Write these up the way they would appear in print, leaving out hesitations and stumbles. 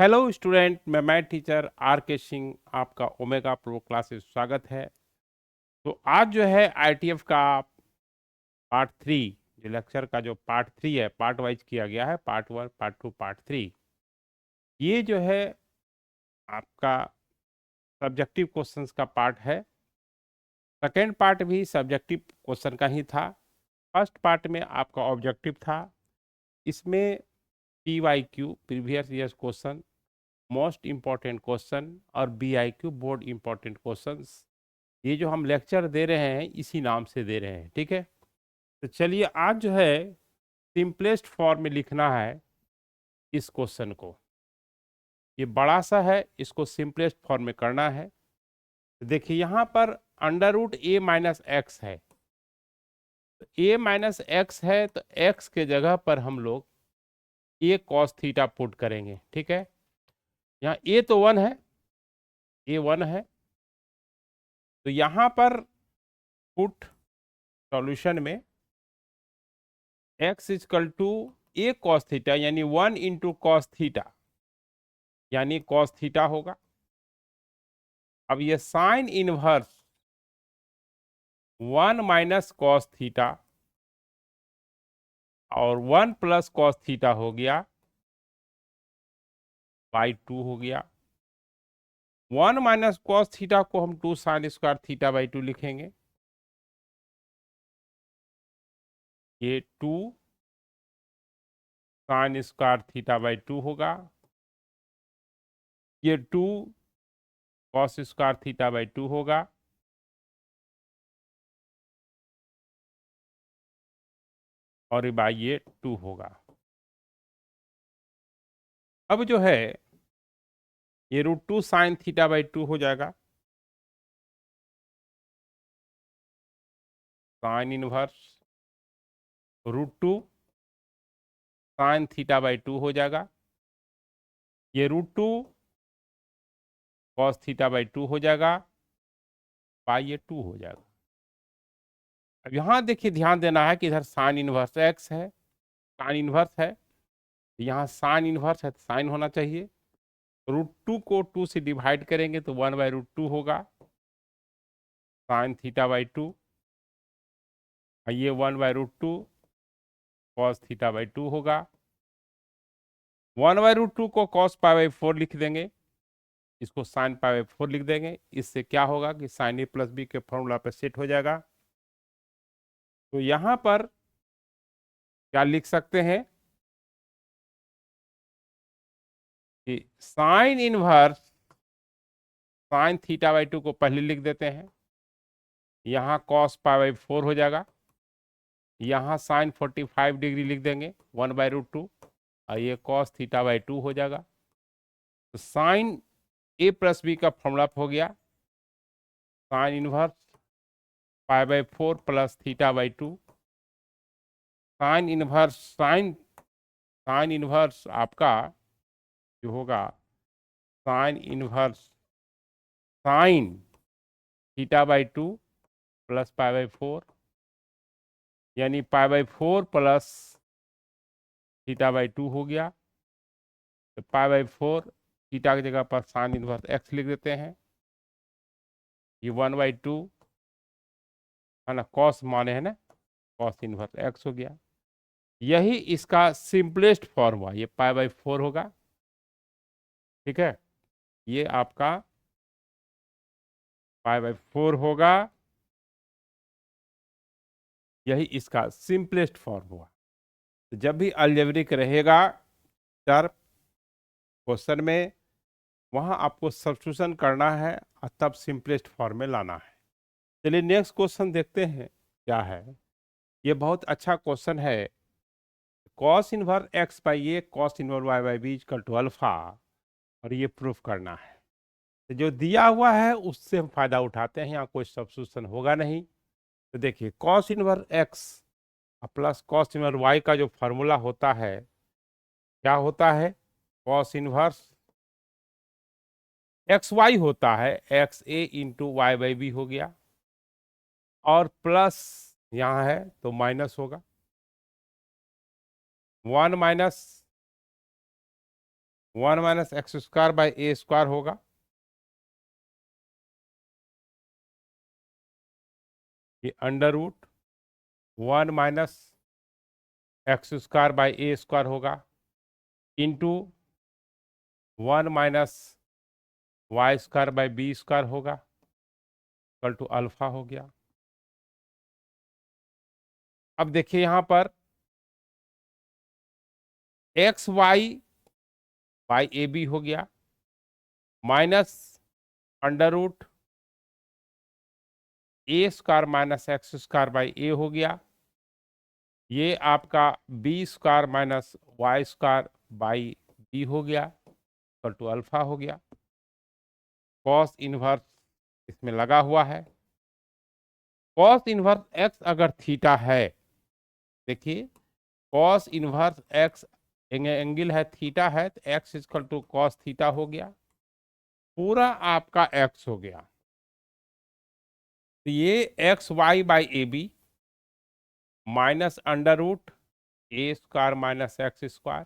Hello student, मैं math teacher are के सिंह आपका ओमेगा प्रो क्लासेस स्वागत है। तो आज जो है आईटीएफ का पार्ट 3, जो लेक्चर का जो पार्ट 3 है, पार्ट वाइज किया गया है, पार्ट 1, पार्ट 2, पार्ट 3। ये जो है आपका सब्जेक्टिव क्वेश्चंस का पार्ट है। सेकेंड पार्ट भी सब्जेक्टिव क्वेश्चन का ही था। फर्स्ट पार्ट में आपका ऑब्जेक्टिव था। इसमें PYQ previous years question, most important question और BIQ बोर्ड इम्पॉर्टेंट क्वेश्चंस, ये जो हम लेक्चर दे रहे हैं इसी नाम से दे रहे हैं। ठीक है, तो चलिए आज जो है सिंपलेस्ट फॉर्म में लिखना है इस क्वेश्चन को। ये बड़ा सा है, इसको सिंपलेस्ट फॉर्म में करना है। तो देखिए यहाँ पर √a-x है। तो a-x है तो x के जगह पर हम लोग a cos थीटा पुट करेंगे। ठीक है, यहाँ a तो 1 है, a 1 है। तो यहाँ पर पुट सॉल्यूशन में x is equal to a cos theta यानी 1 इंटू कॉस थीटा यानी कॉस थीटा होगा। अब ये sine inverse 1 minus cos theta और 1 प्लस कॉस थीटा हो गया, बाई 2 हो गया। 1 माइनस कॉस थीटा को हम 2 साइन स्क्वायर थीटा बाई 2 लिखेंगे। ये 2 साइन स्क्वायर थीटा बाई 2 होगा। ये 2 कॉस स्क्वायर थीटा बाई 2 होगा। और बाई ये 2 होगा। अब जो है ये √2 साइन थीटा बाई 2 हो जाएगा। Sine inverse √2 sine theta by 2 हो जाएगा। ये √2 कॉस थीटा बाई 2 हो जाएगा, बाई ये 2 हो जाएगा। अब यहाँ देखिए ध्यान देना है कि इधर साइन इनवर्स x है, साइन इनवर्स है, यहाँ साइन इनवर्स है तो साइन होना चाहिए। √2 को 2 से डिवाइड करेंगे तो 1/√2 होगा, साइन थीटा बाई 2। ये 1/√2 कॉस थीटा बाई 2 होगा। 1/√2 को कॉस पाई बाई 4 लिख देंगे, इसको साइन पाई बाई 4 लिख देंगे। इससे क्या होगा कि साइन ए प्लस बी के फॉर्मूला पे सेट हो जाएगा। तो यहाँ पर क्या लिख सकते हैं कि sign inverse sine theta by 2 को पहले लिख देते हैं, यहाँ कॉस पाई बाई 4 हो जाएगा, यहाँ साइन 45 डिग्री लिख देंगे 1/√2 और ये कॉस थीटा बाई 2 हो जाएगा। तो साइन ए प्लस बी का फॉर्मूला हो गया sine inverse pi by 4 plus theta by 2। Sign inverse sine inverse आपका जो होगा sign inverse sine theta by 2 plus pi by 4 यानी pi by 4 plus theta by 2 हो गया। तो पाई बाई 4 थीटा की जगह पर साइन इनवर्स x लिख देते हैं। ये 1/2 है ना, कॉस माने है ना, कॉस इनवर्स x हो गया। यही इसका सिंपलेस्ट फॉर्म हुआ, ये पाई बाई 4 होगा। ठीक है, ये आपका पाई बाई 4 होगा, यही इसका सिंपलेस्ट फॉर्म हुआ। तो जब भी अलजेब्रिक रहेगा टर्म क्वेश्चन में, वहां आपको सब्स्टिट्यूशन करना है और तब सिंपलेस्ट फॉर्म में लाना है। चलिए नेक्स्ट क्वेश्चन देखते हैं क्या है। ये बहुत अच्छा क्वेश्चन है। Cos inverse x by A cos inverse y by B equal to alpha, और ये प्रूफ करना है। तो जो दिया हुआ है उससे हम फायदा उठाते हैं, यहाँ कोई सब्स्टिट्यूशन होगा नहीं। तो देखिए cos inverse x plus cos inverse y का जो फॉर्मूला होता है क्या होता है, कॉस इनवर्स एक्स वाई होता है, X A into Y by B हो गया, और प्लस यहाँ है तो माइनस होगा, 1 minus one minus x square by a square होगा, ये under root one minus x square by a square होगा into one minus y square by b square होगा, इक्वल टू अल्फा हो गया। अब देखिए यहां पर x y by a b हो गया minus under root a square minus x square by a हो गया, ये आपका b square minus y square by B हो गया, इक्वल टू अल्फा हो गया। कॉस इनवर्स इसमें लगा हुआ है, कॉस इनवर्स एक्स अगर थीटा है, देखिए कॉस इनवर्स एक्स एंगल है थीटा है, तो x equal to cos theta हो गया, पूरा आपका एक्स हो गया। तो ये x y by a b minus under root a square minus x square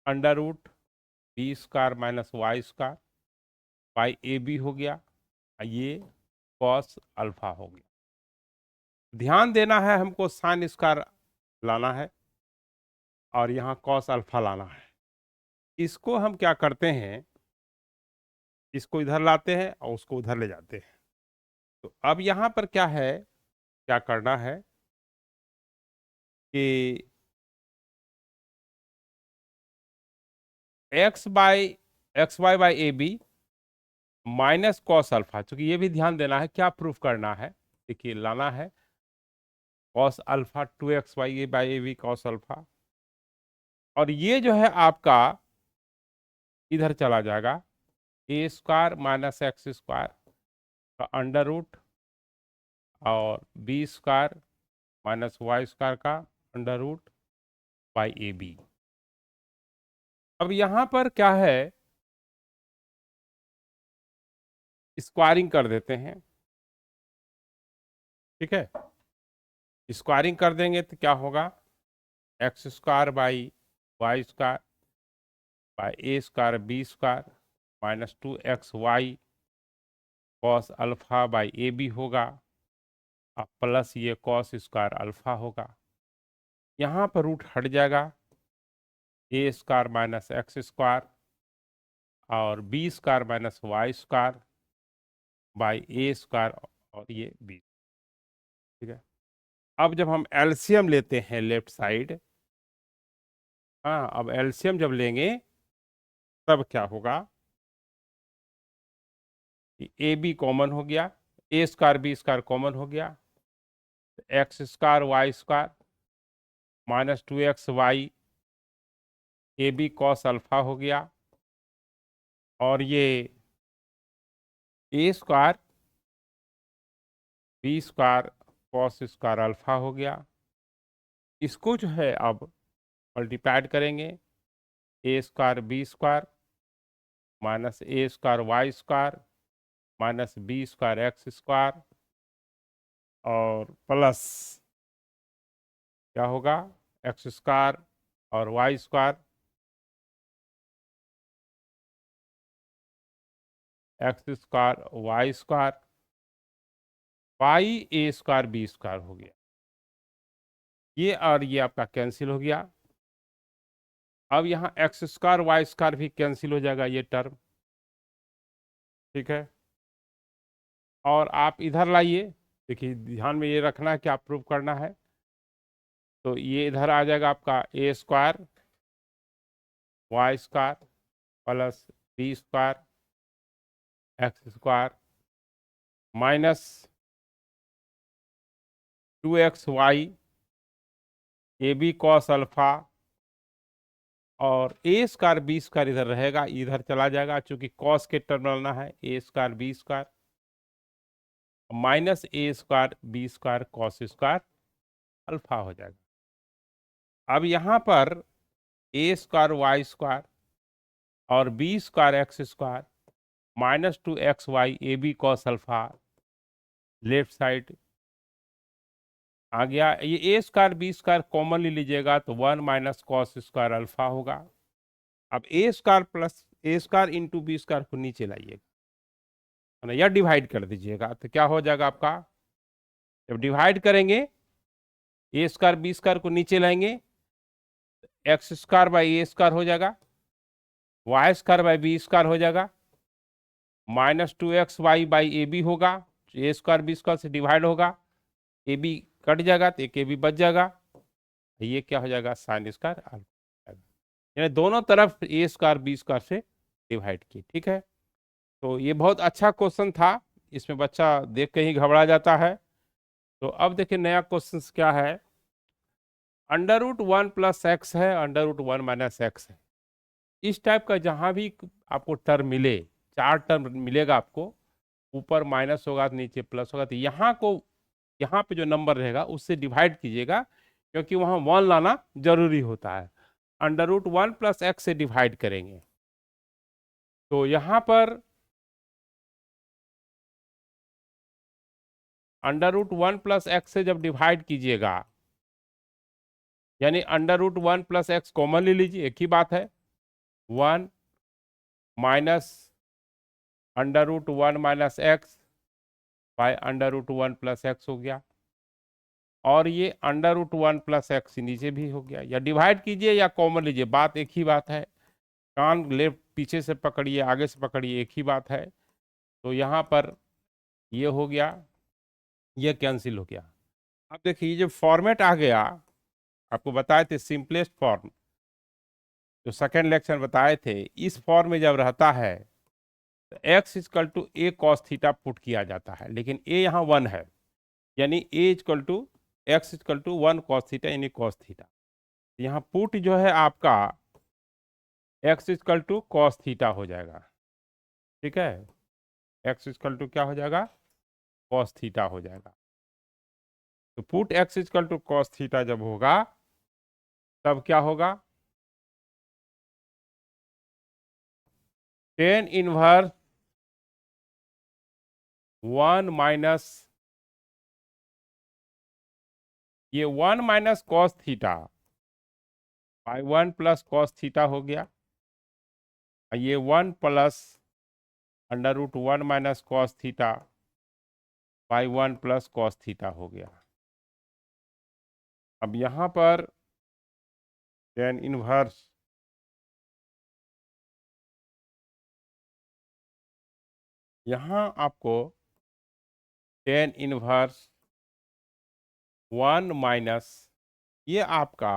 under root b square minus y square by a b हो गया, ये कॉस अल्फा हो गया। ध्यान देना है हमको साइन स्क्वायर लाना है और यहाँ कॉस अल्फा लाना है। इसको हम क्या करते हैं, इसको इधर लाते हैं और उसको उधर ले जाते हैं। तो अब यहाँ पर क्या है, क्या करना है कि x y by a b minus cos alpha, चूंकि ये भी ध्यान देना है क्या प्रूफ करना है, देखिए लाना है cos alpha two x y by a b cos alpha, और ये जो है आपका इधर चला जाएगा a square minus x square का अंडर रूट और b square minus y square का under root by a b. अब यहां पर क्या है, स्क्वायरिंग कर देते हैं, ठीक है। स्क्वायरिंग कर देंगे तो क्या होगा, x square by y square by a square b square minus two x y cos alpha by a b होगा, अब प्लस ये कॉस स्क्वायर अल्फा होगा। यहाँ पर रूट हट जाएगा, a square minus x square और b square minus y square by a square और ये बी, ठीक है। अब जब हम एलसीएम लेते हैं लेफ्ट साइड, हाँ अब एलसीएम जब लेंगे तब क्या होगा, ए बी कॉमन हो गया, a square b square common हो गया, x square y square minus two x y a b cos alpha हो गया, और ये a square b square cos square alpha हो गया। इसको जो है अब मल्टीप्लाइड करेंगे, a square b square minus a square y square minus b square x square और प्लस क्या होगा, एक्स स्क्वायर और y square x square y square by a square b square हो गया, ये और ये आपका कैंसिल हो गया। अब यहाँ एक्स स्क्वायर वाई स्क्वायर भी कैंसिल हो जाएगा ये टर्म, ठीक है। और आप इधर लाइए, देखिए ध्यान में ये रखना है कि आप प्रूव करना है, तो ये इधर आ जाएगा आपका a square y square plus b square x square minus two x y a b cos alpha और ए स्क्वायर बी स्क्वायर इधर रहेगा, इधर चला जाएगा, चूंकि कॉस के टर्म लेना है, a square b square minus a square b square cos square alpha हो जाएगा। अब यहाँ पर ए स्क्वायर वाई स्क्वायर और b square x square minus two x y a b cos alpha left side आ गया, ये a square b square common ले लीजिएगा तो one minus cos square alpha होगा, अब a square plus a square into b square को नीचे लाइएगा, है ना, या डिवाइड कर दीजिएगा तो क्या हो जाएगा आपका, जब डिवाइड करेंगे ए स्क्वायर बी स्क्वायर को नीचे लाएंगे, x square by a square हो जाएगा, y square by b square हो जाएगा, -2xy ए बी होगा, ए स्क्वायर बी स्क्वायर से डिवाइड होगा, ए बी कट जाएगा तो एक ए बी बच जाएगा, ये क्या हो जाएगा साइन स्क्वायर अल्फा, यानी दोनों तरफ ए स्क्वायर बी स्क्वायर से डिवाइड किए। ठीक है, तो ये बहुत अच्छा क्वेश्चन था, इसमें बच्चा देख के ही घबरा जाता है। तो अब देखिए नया क्वेश्चन क्या है, √1 प्लस एक्स है, √1 माइनस एक्स है। इस टाइप का जहां भी आपको टर्म मिले, चार टर्म मिलेगा आपको, ऊपर माइनस होगा तो नीचे प्लस होगा, तो यहाँ पे जो नंबर रहेगा उससे डिवाइड कीजिएगा, क्योंकि वहां 1 लाना जरूरी होता है। √1 प्लस एक्स से डिवाइड करेंगे तो यहाँ पर √1 प्लस एक्स से जब डिवाइड कीजिएगा, यानी √1 प्लस एक्स कॉमन ले लीजिए, एक ही बात है, 1 minus √1 minus x by √1 plus x हो गया, और ये √1 प्लस एक्स नीचे भी हो गया, या डिवाइड कीजिए या कॉमन लीजिए, बात एक ही बात है, कान लेफ्ट पीछे से पकड़िए आगे से पकड़िए, एक ही बात है। तो यहाँ पर ये हो गया, ये कैंसिल हो गया। अब देखिए जो फॉर्मेट आ गया, आपको बताए थे सिंपलेस्ट फॉर्म, जो सेकेंड लेक्चर बताए थे, इस फॉर्म में जब रहता है तो x equal to a cos theta put किया जाता है, लेकिन a यहाँ 1 है, यानी a equal to x equal to 1 cos theta यानी कॉस थीटा। यहाँ पुट जो है आपका x equal to cos theta हो जाएगा। ठीक है, x इक्वल टू क्या हो जाएगा, कॉस थीटा हो जाएगा। तो put x equal to cos theta जब होगा तब क्या होगा, टेन इनवर्स 1 माइनस, ये 1 minus cos theta by 1 plus cos theta हो गया, ये 1 plus √1 minus cos theta by 1 plus cos theta हो गया। अब यहाँ पर टेन इनवर्स यहाँ आपको टेन इनवर्स 1 माइनस ये आपका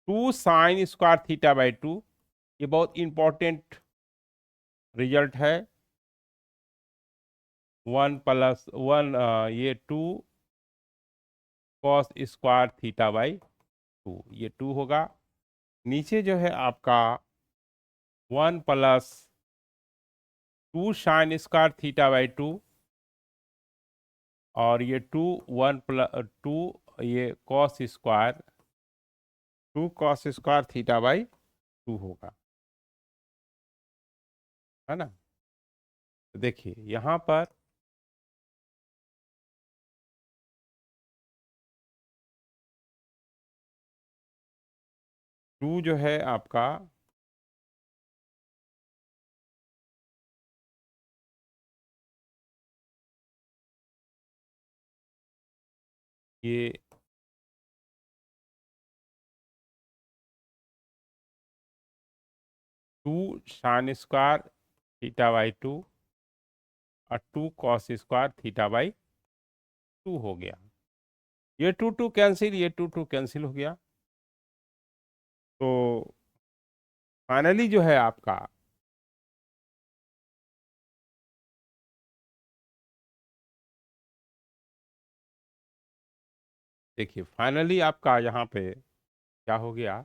2 साइन स्क्वायर थीटा बाई 2, ये बहुत इंपॉर्टेंट रिजल्ट है, 1 प्लस 1 ये 2 कॉस स्क्वायर थीटा बाई 2, ये 2 होगा, नीचे जो है आपका 1 plus 2 sine square theta by 2, और ये 2 1 प्लस 2 ये cos square 2 cos square theta by 2 होगा, है ना। तो देखिए यहाँ पर टू जो है आपका ये 2 साइन स्क्वायर थीटा बाई 2 और 2 कॉस स्क्वायर थीटा बाई 2 हो गया, ये 2 कैंसिल, ये 2 कैंसिल हो गया। तो फाइनली जो है आपका देखिए फाइनली आपका यहाँ पे क्या हो गया,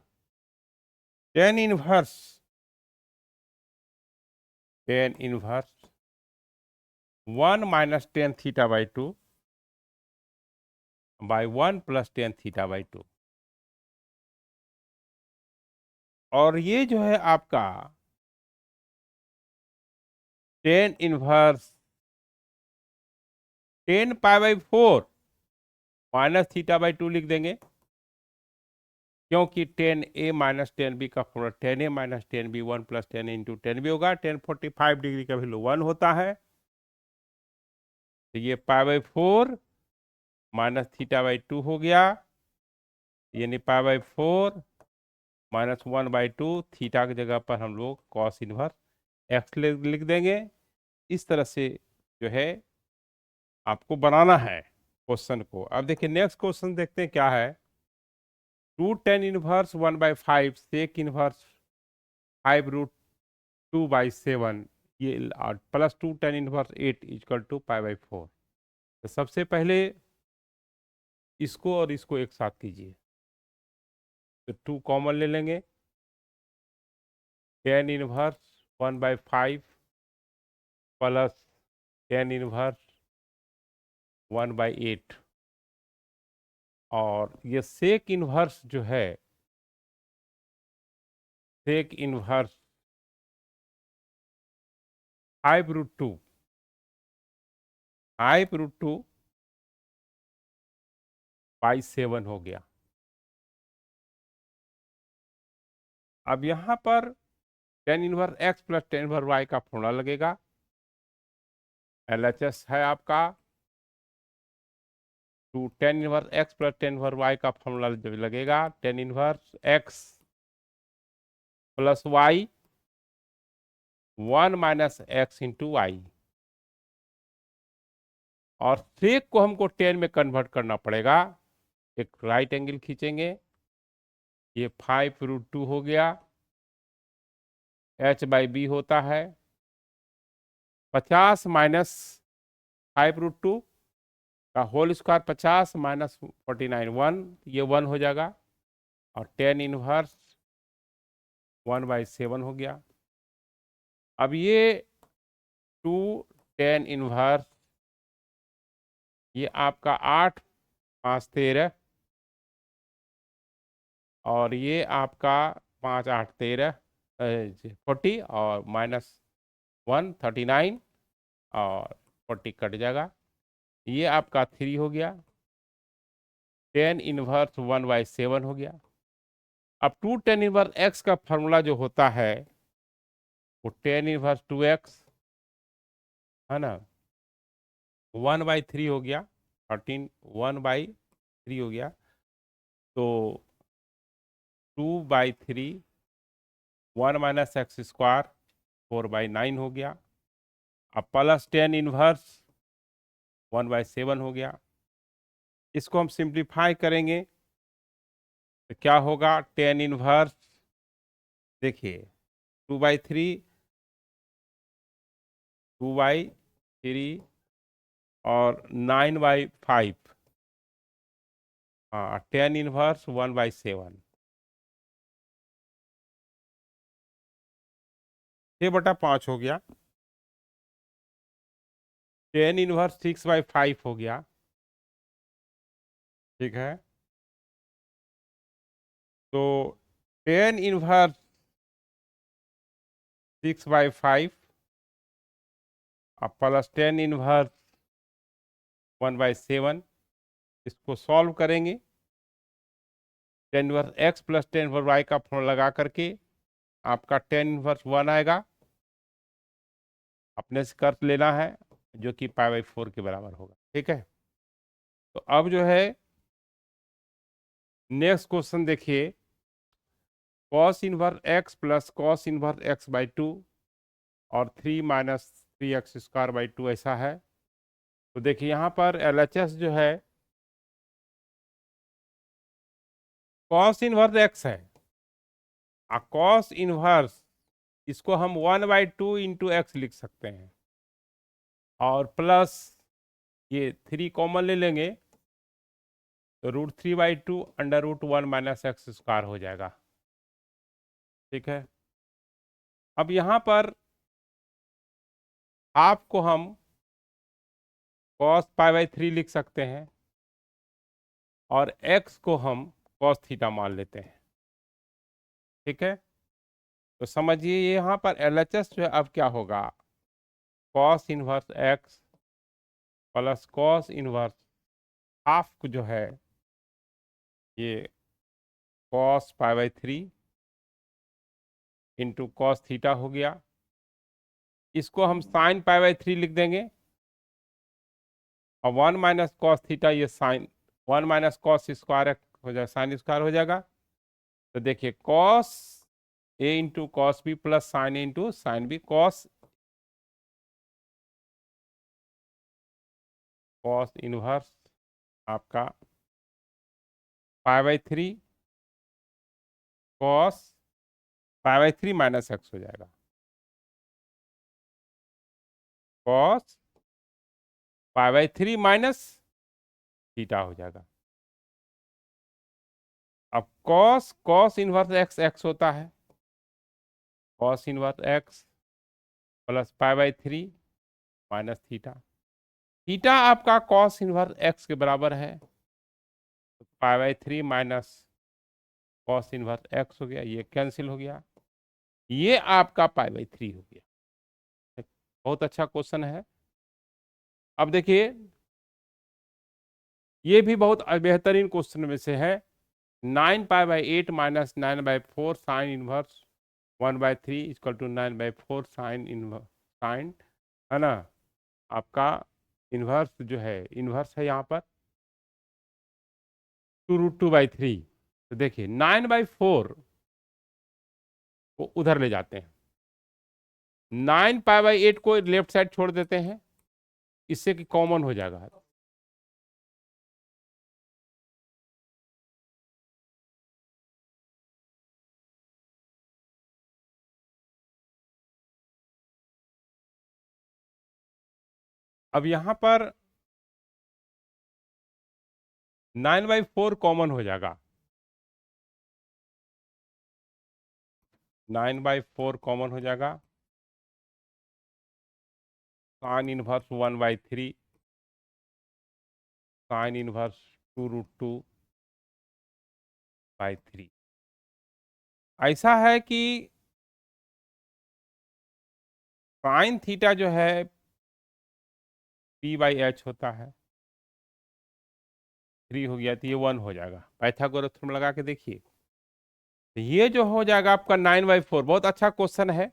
ten inverse 1 minus tan theta by 2 by 1 plus tan theta by 2, और ये जो है आपका tan inverse 10 pi by 4 minus theta by 2 लिख देंगे, क्योंकि 10a माइनस 10b का formula 10a minus 10b 1 plus 10 into 10b होगा। 1045 डिग्री का वैल्यू 1 होता है, तो ये π/4 माइनस θ/2 हो गया, यानी π/4 माइनस 1/2 थीटा की जगह पर हम लोग कॉस इनवर्स एक्स लिख देंगे। इस तरह से जो है आपको बनाना है क्वेश्चन को। अब देखिए नेक्स्ट क्वेश्चन देखते हैं क्या है। 2 tan इनवर्स 1/5 सेक इनवर्स 5√2/7 ये plus 2 tan inverse 8 equal to π/4। तो सबसे पहले इसको और इसको एक साथ कीजिए, तो 2 कॉमन ले लेंगे। tan inverse 1/5 plus tan inverse 1/8, और ये सेक इनवर्स जो है, सेक इनवर्स 5√2 5√2/7 हो गया। अब यहां पर tan inverse x plus tan inverse y का फॉर्मूला लगेगा। LHS है आपका 2 tan inverse x plus tan inverse y का फॉर्मूला जब लगेगा, tan inverse x plus y 1 minus x into y, और सेक को हमको tan में कन्वर्ट करना पड़ेगा। एक राइट एंगल खींचेंगे, ये 5√2 हो गया, h/b होता है 50 माइनस 5√2 का होल स्क्वायर 50 माइनस 49 1, ये 1 हो जाएगा, और tan इनवर्स 1/7 हो गया। अब ये 2 tan इनवर्स, ये आपका 8 5 13, और ये आपका 5 8 13 40, और माइनस 1 39, और 40 कट जाएगा, ये आपका 3 हो गया। tan इनवर्स 1/7 हो गया। अब 2 tan इनवर्स x का फॉर्मूला जो होता है वो tan इनवर्स 2x है ना, 1/3 हो गया, 13 1/3 हो गया, तो 2/3 1 माइनस एक्स स्क्वायर 4/9 हो गया। अब प्लस tan इनवर्स 1/7 हो गया। इसको हम सिंप्लीफाई करेंगे तो क्या होगा, tan इनवर्स देखिए 2/3 2/3 और 9/5, हाँ tan इनवर्स 1/7, 6/5 हो गया। tan इनवर्स 6/5 हो गया, ठीक है। तो tan इनवर्स 6/5 और प्लस tan इनवर्स 1/7, इसको सॉल्व करेंगे। tan inverse x plus tan inverse y का फॉर्मूला लगा करके आपका tan इनवर्स 1 आएगा, अपने से कर लेना है, जो कि π/4 के बराबर होगा, ठीक है। तो अब जो है नेक्स्ट क्वेश्चन देखिए, cos inverse x plus cos inverse x/2 और 3 माइनस 3x² 2 ऐसा है। तो देखिए यहाँ पर LHS जो है cos इनवर्स x है, और cos इनवर्स इसको हम 1/2 इंटू एक्स लिख सकते हैं, और प्लस ये 3 कॉमन ले लेंगे, तो √3/2 √1 माइनस x² हो जाएगा, ठीक है। अब यहाँ पर हाफ को हम cos π/3 लिख सकते हैं, और x को हम cos थीटा मान लेते हैं, ठीक है। तो समझिए यहाँ पर LHS जो है अब क्या होगा, cos inverse x plus cos inverse half जो है ये cos pi by 3 into cos theta हो गया। इसको हम साइन पाई बाई 3 लिख देंगे, और 1 माइनस कॉस थीटा, ये साइन 1 माइनस कॉस स्क्वायर हो जाएगा, साइन स्क्वायर हो जाएगा। तो देखिए cos a into cos b plus sine a into sine b, cos inverse आपका pi by 3 cos pi by 3 minus x हो जाएगा, cos pi by 3 minus theta हो जाएगा। अब cos cos inverse x x होता है, cos inverse x plus pi by 3 minus theta. Theta आपका cos inverse x के बराबर है, तो पाई by 3 minus cos inverse x हो गया, ये कैंसिल हो गया, ये आपका पाई बाई 3 हो गया। बहुत अच्छा क्वेश्चन है। अब देखिए ये भी बहुत बेहतरीन क्वेश्चन में से है। 9 pi by 8 minus 9 by 4 sine inverse 1 by 3 equal to 9 by 4 sine inverse, sine है ना, आपका इनवर्स जो है, इनवर्स है यहाँ पर 2√2/3। तो देखिए 9/4 को उधर ले जाते हैं, 9 पाई बाई 8 को लेफ्ट साइड छोड़ देते हैं, इससे कि कॉमन हो जाएगा। अब यहां पर 9/4 कॉमन हो जाएगा, 9/4 कॉमन हो जाएगा, साइन इनवर्स 1/3 साइन इनवर्स 2√2/3। ऐसा है कि साइन थीटा जो है p/h होता है, 3 हो गया, तो ये 1 हो जाएगा। पाइथागोरस थ्योरम लगा के देखिए, तो ये जो हो जाएगा आपका 9/4। बहुत अच्छा क्वेश्चन है।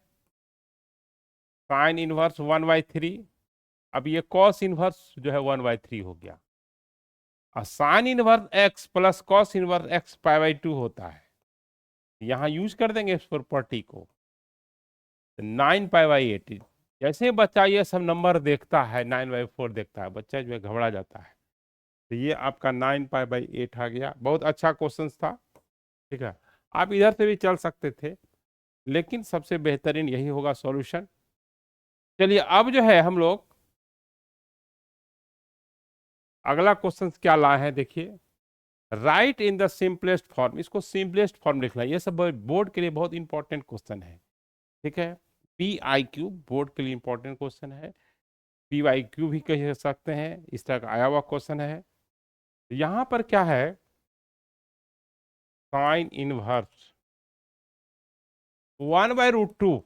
साइन इनवर्स 1/3, अब ये कॉस इनवर्स जो है 1/3 हो गया, और sine inverse x plus cos inverse x pi by 2 होता है। यहां यूज कर देंगे इस प्रॉपर्टी को, 9 पाई बाई 8। जैसे बच्चा ये सब नंबर देखता है, 9/4 देखता है, बच्चा जो है घबरा जाता है। तो ये आपका 9 पाई बाई 8 आ गया। बहुत अच्छा क्वेश्चन था, ठीक है। आप इधर से भी चल सकते थे, लेकिन सबसे बेहतरीन यही होगा सॉल्यूशन। चलिए अब जो है हम लोग अगला क्वेश्चन क्या लाए हैं, देखिए। Right in the simplest form, इसको सिंपलेस्ट फॉर्म लिखना है। ये सब बोर्ड के लिए बहुत इंपॉर्टेंट क्वेश्चन है, ठीक है। PIQ बोर्ड के लिए इंपॉर्टेंट क्वेश्चन है, PYQ भी कह सकते हैं, इस तरह का आया हुआ क्वेश्चन है। यहां पर क्या है, साइन इनवर्स 1/√2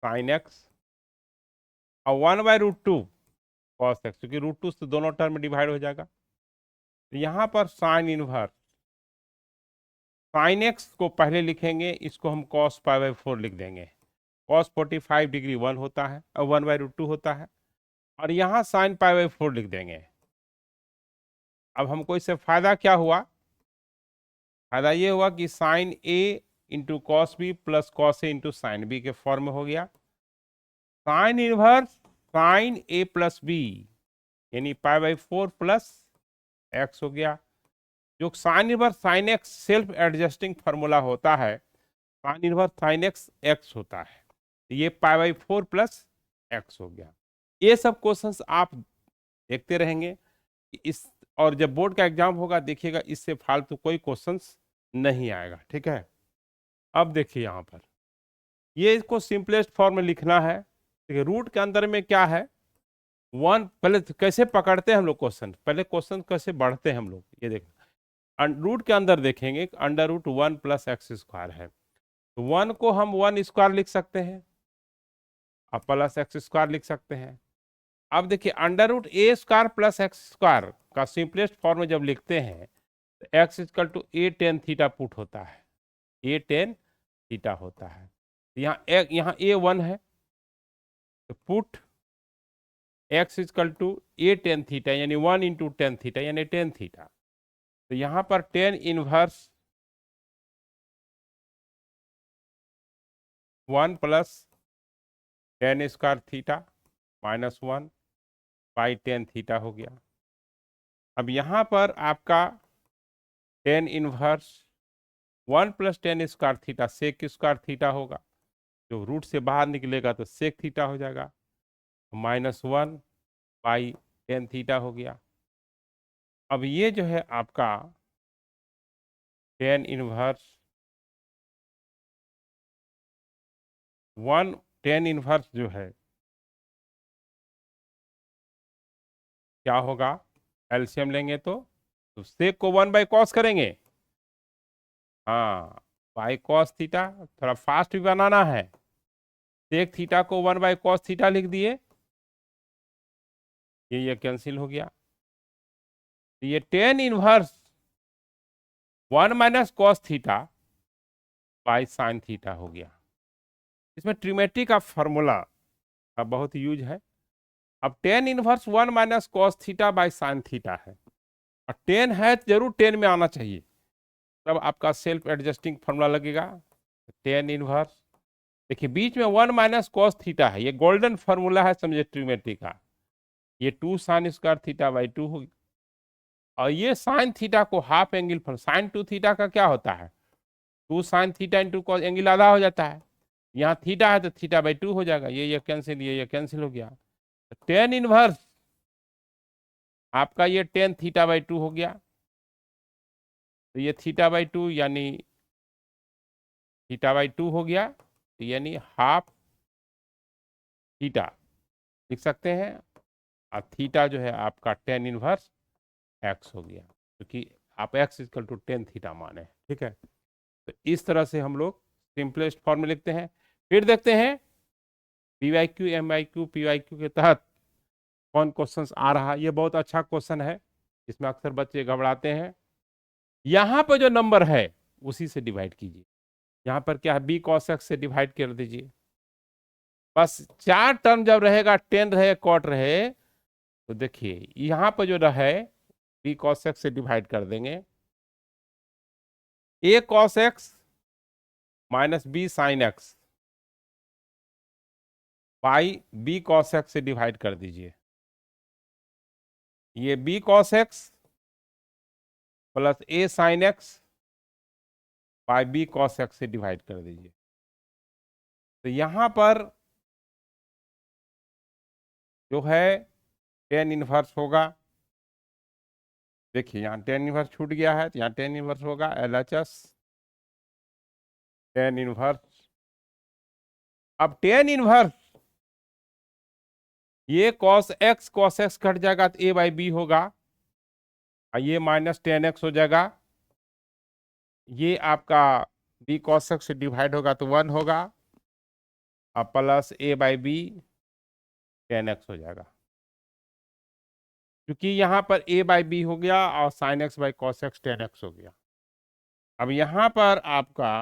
साइन एक्स और 1/√2 कॉस एक्स, क्योंकि √2 से दोनों टर्म डिवाइड हो जाएगा। यहां पर साइन इनवर्स साइन एक्स को पहले लिखेंगे, इसको हम कॉस पाई/4 लिख देंगे। कॉस 45 डिग्री 1 होता है और 1/√2 होता है, और यहाँ साइन पाई/4 लिख देंगे। अब हमको इससे फायदा क्या हुआ, फायदा ये हुआ कि sine a into cos b plus cos a into sine b के फॉर्म में हो गया। Sine inverse sine a plus b यानी पाई/4 प्लस एक्स हो गया। जो sine inverse sine x self adjusting formula होता है, sine inverse sine x x होता है, ये पाई/4 प्लस एक्स हो गया। ये सब क्वेश्चंस आप देखते रहेंगे इस, और जब बोर्ड का एग्जाम होगा देखिएगा, इससे फालतू कोई क्वेश्चंस नहीं आएगा, ठीक है। अब देखिए यहाँ पर ये इसको सिंपलेस्ट फॉर्म में लिखना है। देखिए रूट के अंदर में क्या है, 1। पहले कैसे पकड़ते हैं हम लोग क्वेश्चन, पहले क्वेश्चन कैसे बढ़ते हैं हम लोग, ये देखना। रूट के अंदर देखेंगे √1 प्लस एक्स स्क्वायर है, तो 1 को हम 1 स्क्वायर लिख सकते हैं, और प्लस एक्स स्क्वायर लिख सकते हैं। अब देखिए √a² प्लस एक्स स्क्वायर का सिंपलेस्ट फॉर्म में जब लिखते हैं, तो x equal to a tan theta put होता है, ए टेन थीटा होता है। यहाँ ए वन है, तो put x equal to a tan theta यानी 1 इंटू टेन थीटा यानी टेन थीटा। तो यहाँ पर tan inverse 1 plus tan square theta minus 1 by tan theta हो गया। अब यहाँ पर आपका tan inverse 1 plus tan square theta sec square theta होगा, जो रूट से बाहर निकलेगा तो सेक थीटा हो जाएगा, माइनस 1 बाई टेन थीटा हो गया। अब ये जो है आपका टेन इनवर्स 1 टेन इनवर्स जो है क्या होगा, एलसीएम लेंगे तो सेक को 1 बाई कॉस करेंगे, हाँ बाई कॉस थीटा, थोड़ा फास्ट भी बनाना है, सेक थीटा को 1 बाई कॉस थीटा लिख दिए, ये कैंसिल हो गया। ये tan inverse 1 minus cos theta by sine theta हो गया। इसमें ट्रिमेट्री का फॉर्मूला का बहुत यूज है। अब ten inverse 1 minus cos theta by sine theta है, और टेन है तो जरूर टेन में आना चाहिए, तब आपका सेल्फ एडजस्टिंग फॉर्मूला लगेगा। टेन इनवर्स देखिए बीच में 1 माइनस कॉस थीटा है, ये गोल्डन फॉर्मूला है समझे ट्रिमेट्री का, ये 2 साइन स्क्वायर थीटा बाई 2 होगी। और ये साइन थीटा को हाफ एंगल पर साइन 2 थीटा का क्या होता है 2 sine theta into cos, angle आधा हो जाता है, यहाँ थीटा है तो थीटा बाई 2 हो जाएगा, ये कैंसिल, ये कैंसिल हो गया। टेन इनवर्स आपका ये टेन थीटा बाई 2 हो गया, तो ये थीटा बाई 2 यानी थीटा बाई 2 हो गया, तो यानी हाफ थीटा लिख सकते हैं, और थीटा जो है आपका टेन इनवर्स एक्स हो गया, क्योंकि आप x equal to tan theta माने, ठीक है। तो इस तरह से हम लोग सिंपलेस्ट फॉर्म में लिखते हैं। फिर देखते हैं PYQ MYQ PYQ के तहत कौन क्वेश्चंस आ रहा है। ये बहुत अच्छा क्वेश्चन है, इसमें अक्सर बच्चे घबराते हैं। यहाँ पर जो नंबर है उसी से डिवाइड कीजिए, यहाँ पर क्या है बी कॉस एक्स से डिवाइड कर दीजिए, बस 4 टर्म जब रहेगा, 10 रहे कॉट रहे, तो देखिए यहाँ पर जो रहे बी कॉस एक्स से डिवाइड कर देंगे, a cos x minus b sine x by b cos x से डिवाइड कर दीजिए, ये b cos x plus a sine x by b cos x से डिवाइड कर दीजिए। तो यहां पर जो है टेन इनवर्स होगा, देखिए यहाँ टेन इनवर्स छूट गया है, तो यहाँ टेन इनवर्स होगा LHS टेन इनवर्स। अब टेन इनवर्स ये कॉस एक्स कट जाएगा तो ए बाई बी होगा, और ये माइनस टेन एक्स हो जाएगा, ये आपका बी कॉस एक्स से डिवाइड होगा तो 1 होगा, और plus a by b tan x हो जाएगा, क्योंकि यहाँ पर ए बाई बी हो गया और sign x by cos x ten x हो गया। अब यहाँ पर आपका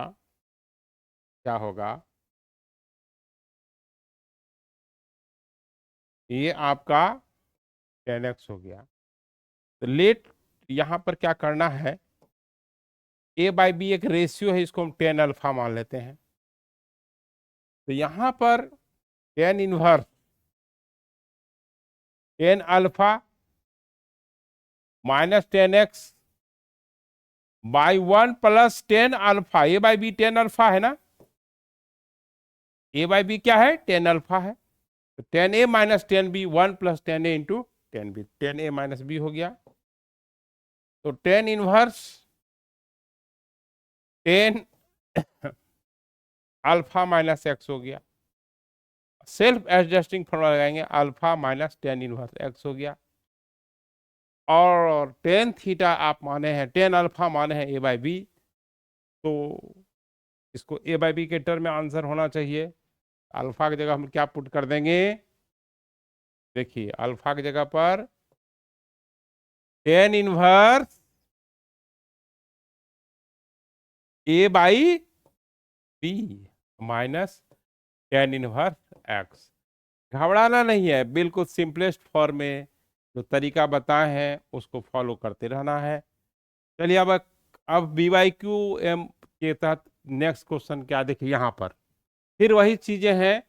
क्या होगा, ये आपका टेन एक्स हो गया। तो लेट यहाँ पर क्या करना है, ए बाई बी एक रेशियो है, इसको हम टेन अल्फा मान लेते हैं। तो यहाँ पर tan inverse tan alpha minus tan x by 1 plus tan alpha, a by b tan alpha है ना, ए बाई बी क्या है टेन अल्फा है, तो tan a minus tan b 1 plus tan a into tan b, tan a minus b हो गया। तो tan inverse tan alpha minus x हो गया, सेल्फ एडजस्टिंग फॉर्मूला लगाएंगे, alpha minus tan inverse x हो गया, और टेन थीटा आप माने हैं, टेन अल्फा माने हैं ए बाई बी, तो इसको ए बाई बी के टर्म में आंसर होना चाहिए। अल्फा की जगह हम क्या पुट कर देंगे, देखिए अल्फा की जगह पर tan inverse a by b minus tan inverse x. घबराना नहीं है, बिल्कुल सिंपलेस्ट फॉर्म में जो तरीका बताए हैं उसको फॉलो करते रहना है। चलिए अब बी वाई क्यू एम के तहत नेक्स्ट क्वेश्चन क्या देखिए, यहाँ पर फिर वही चीजें हैं।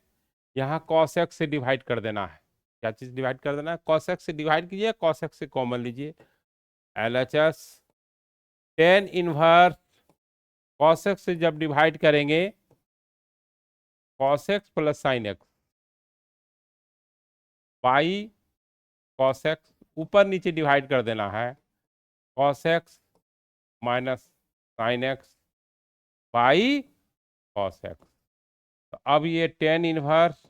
यहाँ कॉस एक्स से डिवाइड कर देना है। क्या चीज डिवाइड कर देना है? कॉस एक्स से डिवाइड कीजिए, कॉस एक्स से कॉमन लीजिए। L H S tan inverse cos x से जब डिवाइड करेंगे, cos x plus sign x by cos x, ऊपर नीचे डिवाइड कर देना है, cos x minus sign x by cos x. तो अब ये टेन इनवर्स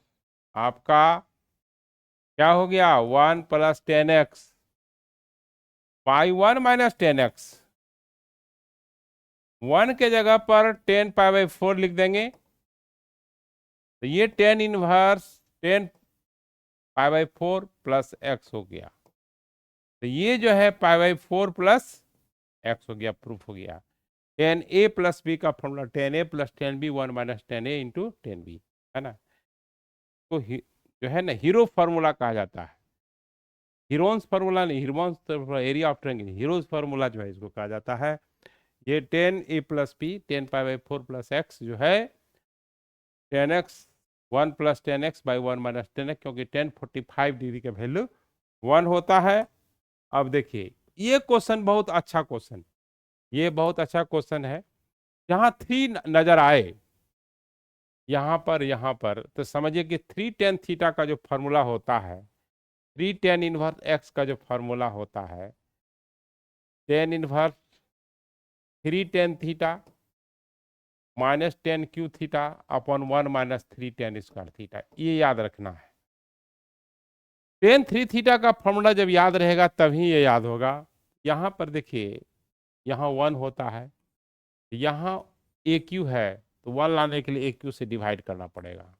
आपका क्या हो गया, one plus tan x by one minus tan x. One के जगह पर टेन पाई बाई फोर लिख देंगे, तो ये tan inverse tan pi by four plus x हो गया। तो ये जो है pi by four plus x हो गया, प्रूफ हो गया। टेन ए प्लस बी का formula tan a plus tan b one minus tan a into tan b, है ना। तो जो है ना हीरो फार्मूला कहा जाता है। हीरोन्स फार्मूला नहीं, हीरोन्स तो area of triangle, Hero's formula जो है इसको कहा जाता है। ये tan a plus b tan pi by four plus x जो है tan x one plus tan x by one minus tan x, क्योंकि टेन 45 डिग्री का वैल्यू वन होता है। अब देखिए ये क्वेश्चन बहुत अच्छा क्वेश्चन, ये बहुत अच्छा क्वेश्चन है। जहां थ्री नजर आए यहाँ पर तो समझिए कि थ्री टेन थीटा का जो फॉर्मूला होता है, थ्री टेन इनवर्स एक्स का जो फॉर्मूला होता है, ten inverse three tan theta minus ten Q theta upon one minus three ten square theta, ये याद रखना है। टेन थ्री थीटा का फॉर्मूला जब याद रहेगा तभी ये याद होगा। यहाँ पर देखिए, यहाँ वन होता है, यहाँ ए क्यू है, तो वन लाने के लिए ए क्यू से डिवाइड करना पड़ेगा।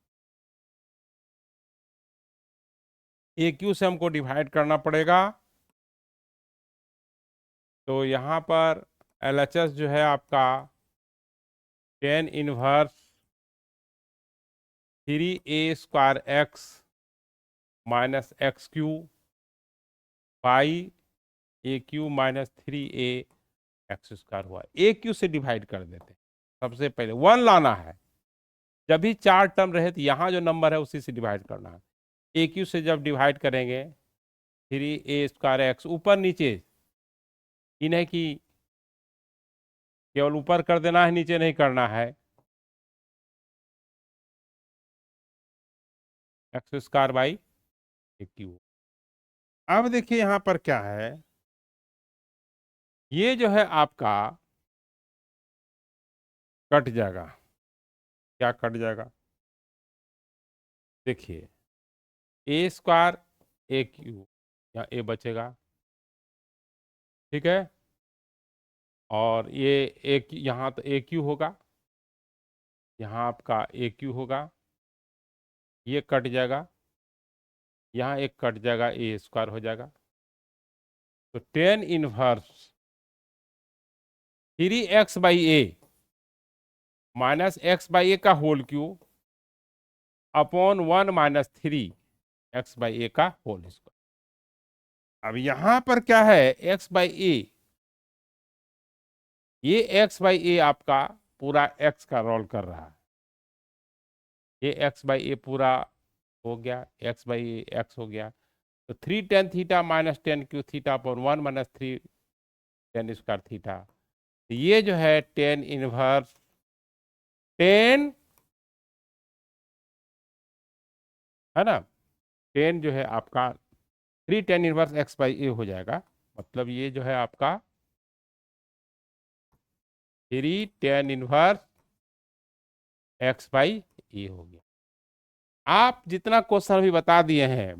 ए क्यू से हमको डिवाइड करना पड़ेगा। तो यहाँ पर एल एच एस जो है आपका tan inverse three A square x minus x Q by A Q minus three A x square हुआ। ए क्यू से डिवाइड कर देते हैं, सबसे पहले वन लाना है। जब भी चार टर्म रहे तो यहाँ जो नंबर है उसी से डिवाइड करना है। ए क्यू से जब डिवाइड करेंगे थ्री ए स्क्वायर एक्स, ऊपर नीचे इन्हें कि केवल ऊपर कर देना है, नीचे नहीं करना है। X square by A Q. अब देखिए यहाँ पर क्या है, ये जो है आपका कट जाएगा। क्या कट जाएगा? देखिए ए स्क्वायर ए क्यू, यहाँ ए बचेगा, ठीक है। और ये ए यहाँ तो ए क्यू होगा, यहाँ आपका ए क्यू होगा, ये कट जाएगा, यहाँ एक कट जाएगा, ए स्क्वायर हो जाएगा। तो tan inverse three x by a minus x by a का whole cube upon one minus three x by a का होल स्क्वायर। अब यहां पर क्या है, एक्स बाई ए, ये एक्स बाई ए आपका पूरा एक्स का रोल कर रहा है। ये एक्स बाई ए पूरा हो गया, एक्स बाई ए एक्स हो गया। तो three tan theta minus ten Q theta upon one minus three ten square theta. ये जो है टेन इनवर्स टेन, है ना, टेन जो है आपका three tan inverse x by a हो जाएगा। मतलब ये जो है आपका three tan inverse x by a हो गया। आप जितना क्वेश्चन अभी बता दिए हैं,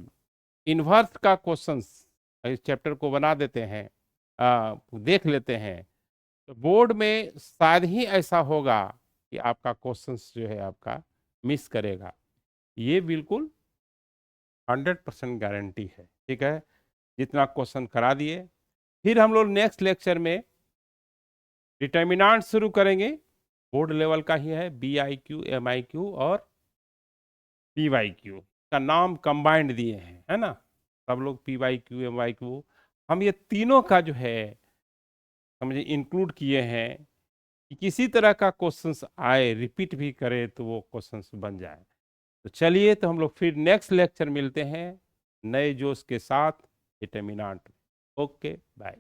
इन्वर्स का क्वेश्चन इस चैप्टर को बना देते हैं, देख लेते हैं, तो बोर्ड में शायद ही ऐसा होगा कि आपका क्वेश्चन जो है आपका मिस करेगा। ये बिल्कुल 100% गारंटी है, ठीक है। जितना क्वेश्चन करा दिए, फिर हम लोग नेक्स्ट लेक्चर में डिटर्मिनेंट शुरू करेंगे। बोर्ड लेवल का ही है, BIQ, MIQ और PYQ का नाम कंबाइंड दिए हैं, है ना। सब लोग PYQ MYQ, हम ये तीनों का जो है समझे इंक्लूड किए हैं कि किसी तरह का क्वेश्चंस आए, रिपीट भी करे तो वो क्वेश्चंस बन जाए। तो चलिए, तो हम लोग फिर नेक्स्ट लेक्चर मिलते हैं नए जोश के साथ डिटरमिनेंट। Okay, bye.